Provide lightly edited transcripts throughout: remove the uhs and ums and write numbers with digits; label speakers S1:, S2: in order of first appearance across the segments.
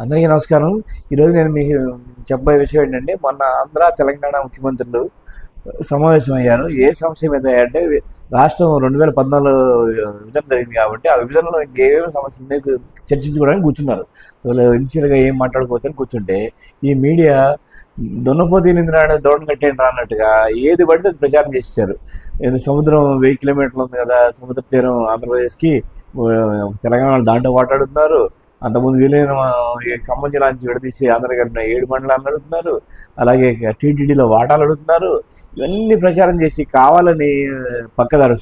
S1: అందరికీ నమస్కారం. ఈరోజు నేను మీకు చెప్పబోయే విషయం ఏంటంటే, మొన్న ఆంధ్ర, తెలంగాణ ముఖ్యమంత్రులు సమావేశమయ్యారు. ఏ సమస్య మీద అంటే, రాష్ట్రం 2014 విభజన జరిగింది కాబట్టి, ఆ విభజనలో ఇంకేమేమి సమస్యలు ఉన్నాయి చర్చించుకోవడానికి కూర్చున్నారు. అసలు ఇనిషియల్గా ఏం మాట్లాడుకోవచ్చని కూర్చుంటే, ఈ మీడియా దున్నపోతు నిందినాడు దూడం కట్టేయండి రా అన్నట్టుగా ఏది పడితే అది ప్రచారం చేశారు. సముద్రం 1000 కిలోమీటర్లు ఉంది కదా, సముద్ర తీరం ఆంధ్రప్రదేశ్కి, తెలంగాణ దాంట్లో మాట్లాడుతున్నారు. అంతకుముందు విలీనం ఖమ్మం జిల్లా నుంచి విడదీసి ఆంధ్రగడిన 7 మండలాలను అడుగుతున్నారు. అలాగే టీటీడీలో వాటాలు అడుగుతున్నారు. ఇవన్నీ ప్రచారం చేసి కావాలని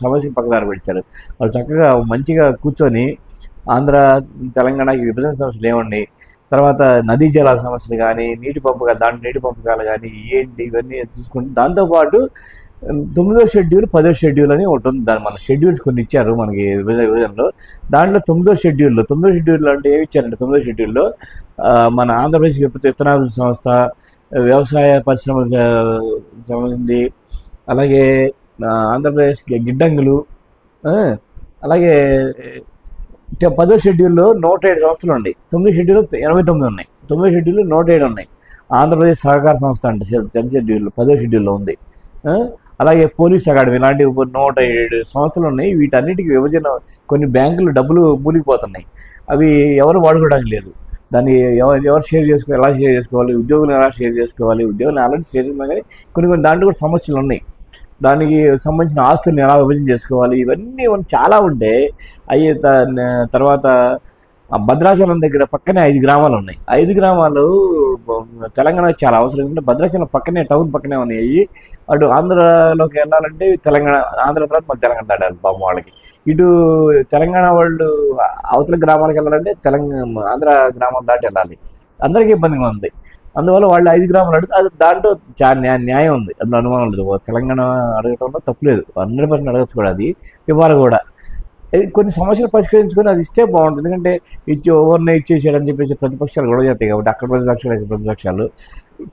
S1: సమస్యను పక్కదారి పెట్టారు. వాళ్ళు చక్కగా మంచిగా కూర్చొని ఆంధ్ర తెలంగాణకి విభజన సమస్యలు ఏమండి, తర్వాత నదీ జలాల సమస్యలు కానీ, నీటి పంపకాలు కానీ ఏంటి ఇవన్నీ చూసుకుంటే, దాంతోపాటు 9వ షెడ్యూల్ 10వ షెడ్యూల్ అని ఒకటి ఉంది. దాని మన షెడ్యూల్స్ కొన్ని ఇచ్చారు మనకి విభజనలో. దాంట్లో 9వ షెడ్యూల్లో అంటే ఏమి ఇచ్చారంటే, 9వ షెడ్యూల్లో మన ఆంధ్రప్రదేశ్ విత్తనాభివృద్ధి సంస్థ, వ్యవసాయ పరిశ్రమలకు సంబంధించి, అలాగే ఆంధ్రప్రదేశ్ గిడ్డంగులు, అలాగే 10వ షెడ్యూల్లో 107 సంస్థలు ఉన్నాయి. 9వ షెడ్యూల్లో 89 ఉన్నాయి. 9వ షెడ్యూల్లో 107 ఉన్నాయి. ఆంధ్రప్రదేశ్ సహకార సంస్థ అంటే 10వ షెడ్యూల్లో 10వ షెడ్యూల్లో ఉంది. అలాగే పోలీస్ అకాడమీ ఇలాంటి 107 సంస్థలు ఉన్నాయి. వీటన్నిటికీ విభజన, కొన్ని బ్యాంకులు డబ్బులు మూలిగిపోతున్నాయి. అవి ఎవరు వాడుకోవడానికి లేదు. దాన్ని ఎవరు షేర్ చేసుకోవాలి, ఎలా షేర్ చేసుకోవాలి, ఉద్యోగులు ఎలా షేర్ చేసుకోవాలి, ఉద్యోగులు ఆల్రెడీ షేర్ చేసుకున్నా కానీ కొన్ని దాంట్లో కూడా సమస్యలు ఉన్నాయి. దానికి సంబంధించిన ఆస్తుల్ని ఎలా విభజన చేసుకోవాలి, ఇవన్నీ చాలా ఉంటే అయ్యే. తర్వాత భద్రాచలం దగ్గర పక్కనే 5 గ్రామాలు ఉన్నాయి. 5 గ్రామాలు తెలంగాణకి చాలా అవసరం. అంటే భద్రాచలం పక్కనే, టౌన్ పక్కనే ఉన్నాయి. అటు ఆంధ్రలోకి వెళ్ళాలంటే ఆంధ్ర తర్వాత మన తెలంగాణ దాటాలి పాపం వాళ్ళకి. ఇటు తెలంగాణ వాళ్ళు అవతల గ్రామాలకు వెళ్ళాలంటే ఆంధ్ర గ్రామాలు దాటి వెళ్ళాలి. అందరికీ ఇబ్బందిగా ఉంది. అందువల్ల వాళ్ళు 5 గ్రామాలు అడిగితే అది దాంట్లో చాలా న్యాయం ఉంది. అందులో అనుమానం లేదు. తెలంగాణ అడగటంలో తప్పులేదు. 100% అడగచ్చు కూడా. అది ఇవ్వాలి కూడా. కొన్ని సమస్యలు పరిష్కరించుకొని అది ఇస్తే బాగుంటుంది. ఎందుకంటే ఓవర్నే ఇచ్చేసాడని చెప్పేసి ప్రతిపక్షాలు గొడవ చేస్తాయి కాబట్టి, అక్కడ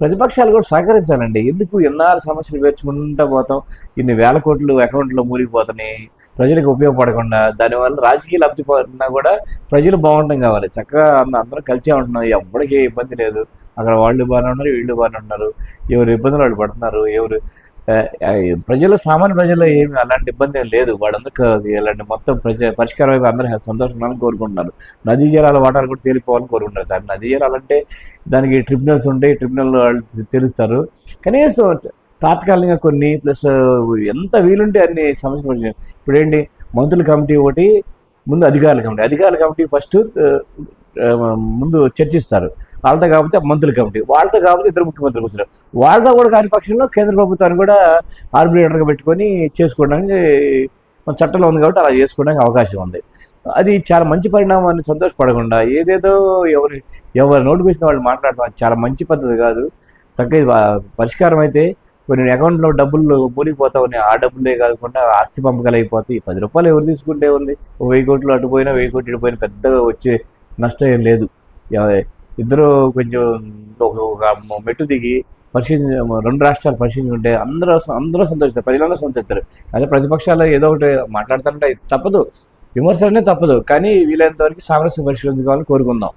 S1: ప్రతిపక్షాలు కూడా సహకరించాలండి. ఎందుకు ఎన్నాళ్ళు సమస్యలు పేర్చుకుంటూ పోతాం, ఇన్ని వేల కోట్లు అకౌంట్లో మూలిగిపోతున్నాయి ప్రజలకు ఉపయోగపడకుండా. దానివల్ల రాజకీయ లబ్ధి పొందినా కూడా ప్రజలు బాగుంటాం కావాలి. చక్కగా అందరం కలిసే ఉంటున్నాం, ఎవరికి ఇబ్బంది లేదు. అక్కడ వాళ్ళు బాగానే ఉన్నారు, వీళ్ళు బాగానే ఉన్నారు. ఎవరు ఇబ్బందులు వాళ్ళు పడుతున్నారు. సామాన్య ప్రజల్లో ఏమి అలాంటి ఇబ్బంది ఏం లేదు. వాళ్ళందరూ ఇలాంటి మొత్తం పరిష్కారం వైపు అందరూ సంతోషంగా కోరుకుంటున్నారు. నదీ జలాల వాటాలు కూడా తేలిపోవాలని కోరుకుంటారు. దాని నదీ జలాలంటే దానికి ట్రిబ్యునల్స్ ఉంటాయి. ట్రిబ్యునల్ వాళ్ళు తెలుస్తారు. కనీసం తాత్కాలికంగా కొన్ని ప్లస్ ఎంత వీలుంటే అన్ని సమస్యలు. ఇప్పుడు ఏంటి, మంత్రుల కమిటీ ఒకటి, ముందు అధికారుల కమిటీ ఫస్ట్ ముందు చర్చిస్తారు. వాళ్ళతో కాబట్టి మంత్రుల కమిటీ, వాళ్ళతో కాబట్టి ఇద్దరు ముఖ్యమంత్రులు కూర్చున్నారు. వాళ్ళతో కూడా కాని పక్షంలో కేంద్ర ప్రభుత్వాన్ని కూడా ఆర్బిట్రేటర్గా పెట్టుకొని చేసుకోవడానికి మన చట్టంలో ఉంది కాబట్టి అలా చేసుకోవడానికి అవకాశం ఉంది. అది చాలా మంచి పరిణామాన్ని సంతోషపడకుండా ఏదేదో ఎవరి నోటికి వచ్చిన వాళ్ళు మాట్లాడతాం. చాలా మంచి పద్ధతి కాదు. చక్కగా పరిష్కారం అయితే కొన్ని అకౌంట్లో డబ్బులు మూలిగిపోతా ఉన్నాయి. ఆ డబ్బులే కాకుండా ఆస్తి పంపకాలు అయిపోతాయి. 10 రూపాయలు ఎవరు తీసుకుంటే ఉంది, 1000 కోట్లు అటుపోయినా 1000 కోట్లు ఇటుపోయినా పెద్దగా వచ్చే నష్టం ఏం లేదు. ఇద్దరు కొంచెం ఒక మెట్టు దిగి రెండు రాష్ట్రాలు పరిశీలించుకుంటే అందరూ సంతోషిస్తారు, ప్రజలందరూ సంతోషిస్తారు. అదే ప్రతిపక్షాలు ఏదో ఒకటి మాట్లాడుతుంటే తప్పదు, విమర్శలనే తప్పదు. కానీ వీలైనంత వరకు సామరస్యం పరిష్కరించుకోవాలని కోరుకుందాం.